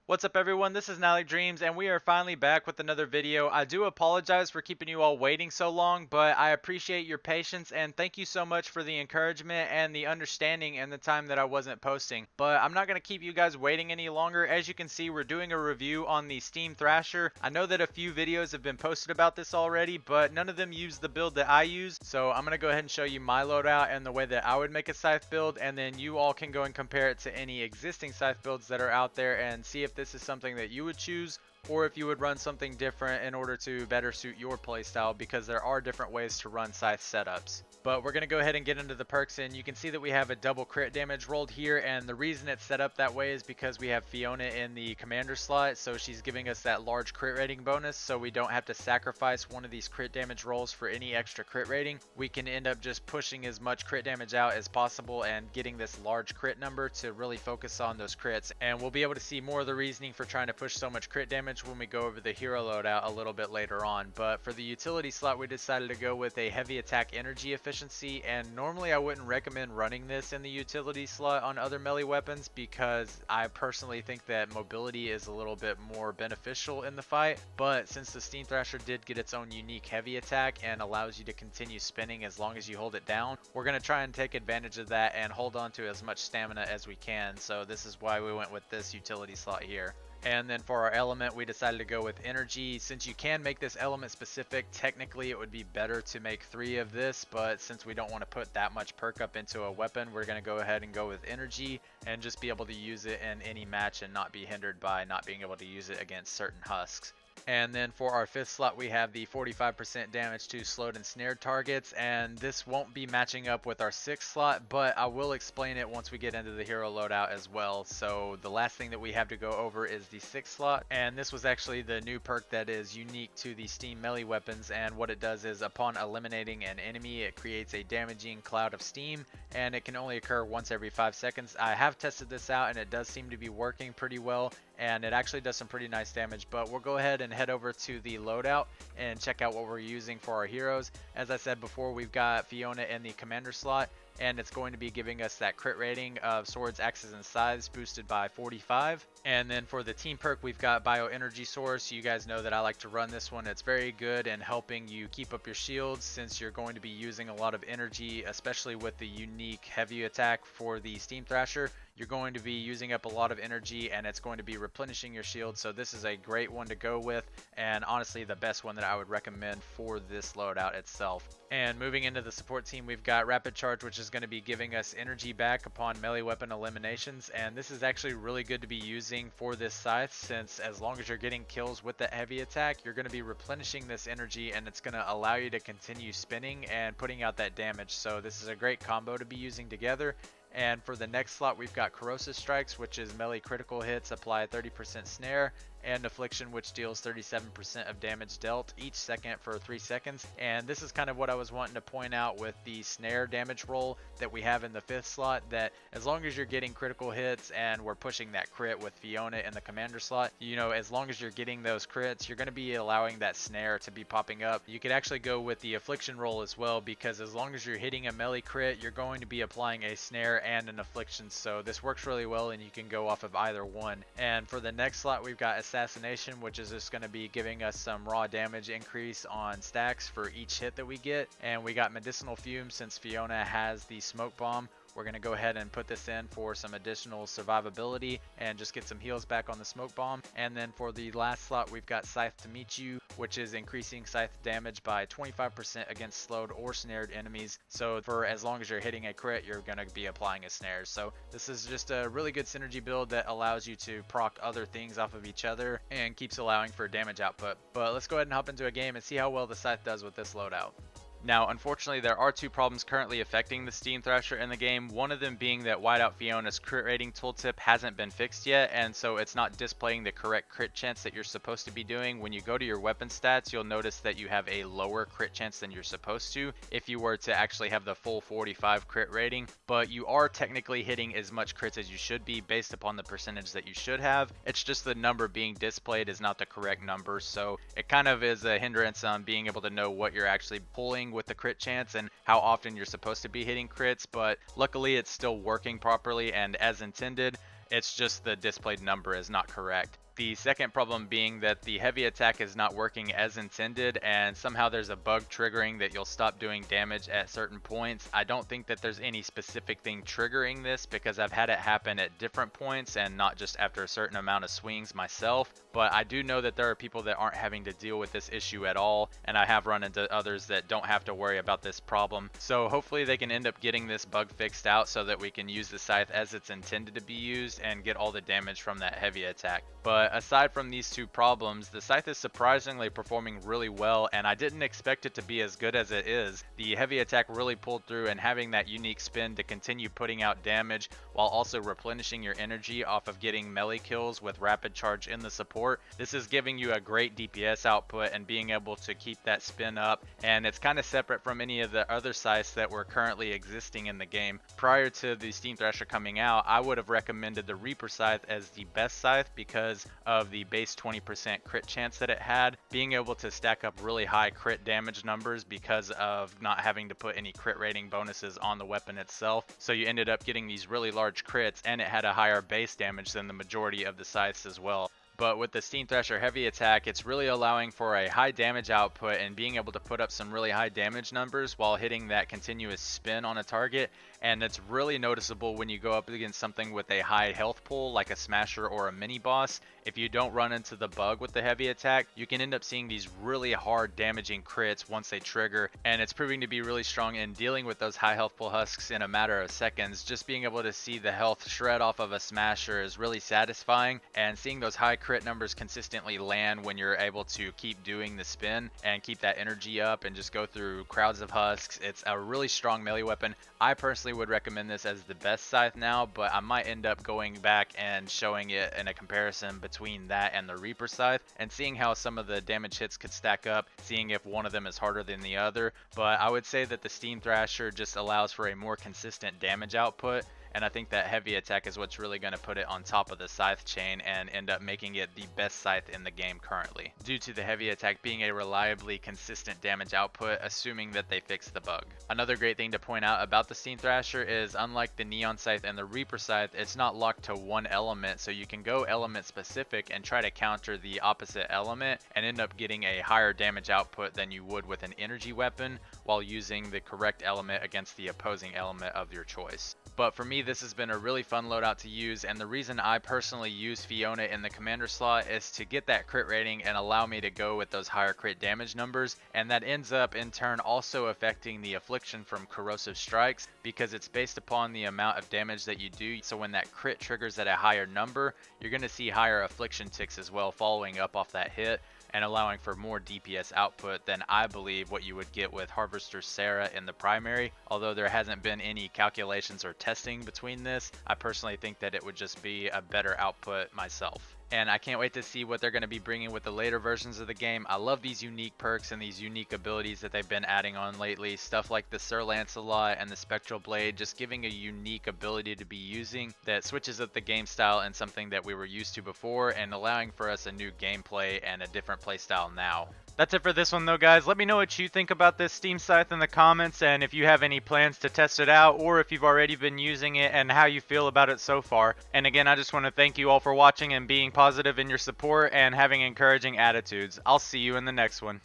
What's up everyone, this is NyhlekDreams and we are finally back with another video. I do apologize for keeping you all waiting so long, but I appreciate your patience and thank you so much for the encouragement and the understanding in the time that I wasn't posting. But I'm not going to keep you guys waiting any longer. As you can see, we're doing a review on the Steam Thrasher. I know that a few videos have been posted about this already, but none of them use the build that I use. So I'm going to go ahead and show you my loadout and the way that I would make a Scythe build, and then you all can go and compare it to any existing Scythe builds that are out there and see if this is something that you would choose or if you would run something different in order to better suit your playstyle, because there are different ways to run Scythe setups. But we're going to go ahead and get into the perks, and you can see that we have a double crit damage rolled here, and the reason it's set up that way is because we have Fiona in the commander slot, so she's giving us that large crit rating bonus, so we don't have to sacrifice one of these crit damage rolls for any extra crit rating. We can end up just pushing as much crit damage out as possible and getting this large crit number to really focus on those crits, and we'll be able to see more of the reasoning for trying to push so much crit damage when we go over the hero loadout a little bit later on. But for the utility slot, we decided to go with a heavy attack energy efficiency, and normally I wouldn't recommend running this in the utility slot on other melee weapons because I personally think that mobility is a little bit more beneficial in the fight. But since the Steam Thrasher did get its own unique heavy attack and allows you to continue spinning as long as you hold it down, we're going to try and take advantage of that and hold on to as much stamina as we can. So this is why we went with this utility slot here. And then for our element, we decided to go with energy. Since you can make this element specific, technically it would be better to make 3 of this, but since we don't want to put that much perk up into a weapon, we're going to go ahead and go with energy and just be able to use it in any match and not be hindered by not being able to use it against certain husks. And then for our 5th slot, we have the 45% damage to slowed and snared targets, and this won't be matching up with our 6th slot, but I will explain it once we get into the hero loadout as well. So the last thing that we have to go over is the 6th slot, and this was actually the new perk that is unique to the Steam melee weapons, and what it does is upon eliminating an enemy, it creates a damaging cloud of steam, and it can only occur once every 5 seconds. I have tested this out and it does seem to be working pretty well, and it actually does some pretty nice damage. But we'll go ahead and head over to the loadout and check out what we're using for our heroes. As I said before, we've got Fiona in the commander slot, and it's going to be giving us that crit rating of swords, axes, and scythes boosted by 45. And then for the team perk, we've got bioenergy source. You guys know that I like to run this one. It's very good in helping you keep up your shields since you're going to be using a lot of energy, especially with the unique heavy attack for the Steam Thrasher. You're going to be using up a lot of energy and it's going to be replenishing your shield, so this is a great one to go with, and honestly the best one that I would recommend for this loadout itself. And moving into the support team, we've got rapid charge, which is going to be giving us energy back upon melee weapon eliminations, and this is actually really good to be using for this scythe, since as long as you're getting kills with that heavy attack, you're going to be replenishing this energy and it's going to allow you to continue spinning and putting out that damage. So this is a great combo to be using together. And for the next slot, we've got Corrosive Strikes, which is melee critical hits apply 30% snare, and Affliction, which deals 37% of damage dealt each second for 3 seconds. And this is kind of what I was wanting to point out with the snare damage roll that we have in the 5th slot, that as long as you're getting critical hits and we're pushing that crit with Fiona in the commander slot, you know, as long as you're getting those crits, you're going to be allowing that snare to be popping up. You could actually go with the Affliction roll as well, because as long as you're hitting a melee crit, you're going to be applying a snare and an Affliction, so this works really well and you can go off of either one. And for the next slot, we've got Assassination, which is just going to be giving us some raw damage increase on stacks for each hit that we get. And we got Medicinal Fume, since Fiona has the smoke bomb. We're going to go ahead and put this in for some additional survivability and just get some heals back on the smoke bomb. And then for the last slot, we've got Scythe to meet you, which is increasing Scythe damage by 25% against slowed or snared enemies. So for as long as you're hitting a crit, you're going to be applying a snare. So this is just a really good synergy build that allows you to proc other things off of each other and keeps allowing for damage output. But let's go ahead and hop into a game and see how well the Scythe does with this loadout. Now, unfortunately, there are 2 problems currently affecting the Steam Thrasher in the game, one of them being that Whiteout Fiona's crit rating tooltip hasn't been fixed yet, and so it's not displaying the correct crit chance that you're supposed to be doing. When you go to your weapon stats, you'll notice that you have a lower crit chance than you're supposed to if you were to actually have the full 45 crit rating, but you are technically hitting as much crits as you should be based upon the percentage that you should have. It's just the number being displayed is not the correct number, so it kind of is a hindrance on being able to know what you're actually pulling with the crit chance and how often you're supposed to be hitting crits, but luckily it's still working properly and as intended. It's just the displayed number is not correct. The second problem being that the heavy attack is not working as intended, and somehow there's a bug triggering that you'll stop doing damage at certain points. I don't think that there's any specific thing triggering this because I've had it happen at different points and not just after a certain amount of swings myself, but I do know that there are people that aren't having to deal with this issue at all, and I have run into others that don't have to worry about this problem. So hopefully they can end up getting this bug fixed out so that we can use the Scythe as it's intended to be used and get all the damage from that heavy attack. But aside from these two problems, the Scythe is surprisingly performing really well, and I didn't expect it to be as good as it is. The heavy attack really pulled through, and having that unique spin to continue putting out damage while also replenishing your energy off of getting melee kills with rapid charge in the support. This is giving you a great DPS output and being able to keep that spin up, and it's kind of separate from any of the other scythes that were currently existing in the game. Prior to the Steam Thrasher coming out, I would have recommended the Reaper Scythe as the best scythe because of the base 20% crit chance that it had, being able to stack up really high crit damage numbers because of not having to put any crit rating bonuses on the weapon itself. So you ended up getting these really large crits, and it had a higher base damage than the majority of the scythes as well. But with the Steam Thrasher heavy attack, it's really allowing for a high damage output and being able to put up some really high damage numbers while hitting that continuous spin on a target. And it's really noticeable when you go up against something with a high health pool like a smasher or a mini boss. If you don't run into the bug with the heavy attack, you can end up seeing these really hard damaging crits once they trigger, and it's proving to be really strong in dealing with those high health pool husks in a matter of seconds. Just being able to see the health shred off of a smasher is really satisfying, and seeing those high crit numbers consistently land when you're able to keep doing the spin and keep that energy up and just go through crowds of husks. It's a really strong melee weapon. I personally would recommend this as the best scythe now, but I might end up going back and showing it in a comparison between that and the Reaper Scythe and seeing how some of the damage hits could stack up, seeing if one of them is harder than the other. But I would say that the Steam Thrasher just allows for a more consistent damage output, and I think that heavy attack is what's really going to put it on top of the scythe chain and end up making it the best scythe in the game currently, due to the heavy attack being a reliably consistent damage output, assuming that they fix the bug. Another great thing to point out about the Steam Thrasher is, unlike the Neon Scythe and the Reaper Scythe, it's not locked to one element, so you can go element specific and try to counter the opposite element and end up getting a higher damage output than you would with an energy weapon while using the correct element against the opposing element of your choice. But for me, this has been a really fun loadout to use, and the reason I personally use Fiona in the commander slot is to get that crit rating and allow me to go with those higher crit damage numbers, and that ends up in turn also affecting the affliction from Corrosive Strikes because it's based upon the amount of damage that you do. So when that crit triggers at a higher number, you're going to see higher affliction ticks as well following up off that hit, and allowing for more DPS output than I believe what you would get with Harvester Sarah in the primary. Although there hasn't been any calculations or testing between this, I personally think that it would just be a better output myself. And I can't wait to see what they're going to be bringing with the later versions of the game. I love these unique perks and these unique abilities that they've been adding on lately. Stuff like the Sir Lancelot and the Spectral Blade, just giving a unique ability to be using that switches up the game style and something that we were used to before, and allowing for us a new gameplay and a different playstyle now. That's it for this one though, guys. Let me know what you think about this Steam Scythe in the comments, and if you have any plans to test it out, or if you've already been using it and how you feel about it so far. And again, I just want to thank you all for watching and being positive in your support and having encouraging attitudes. I'll see you in the next one.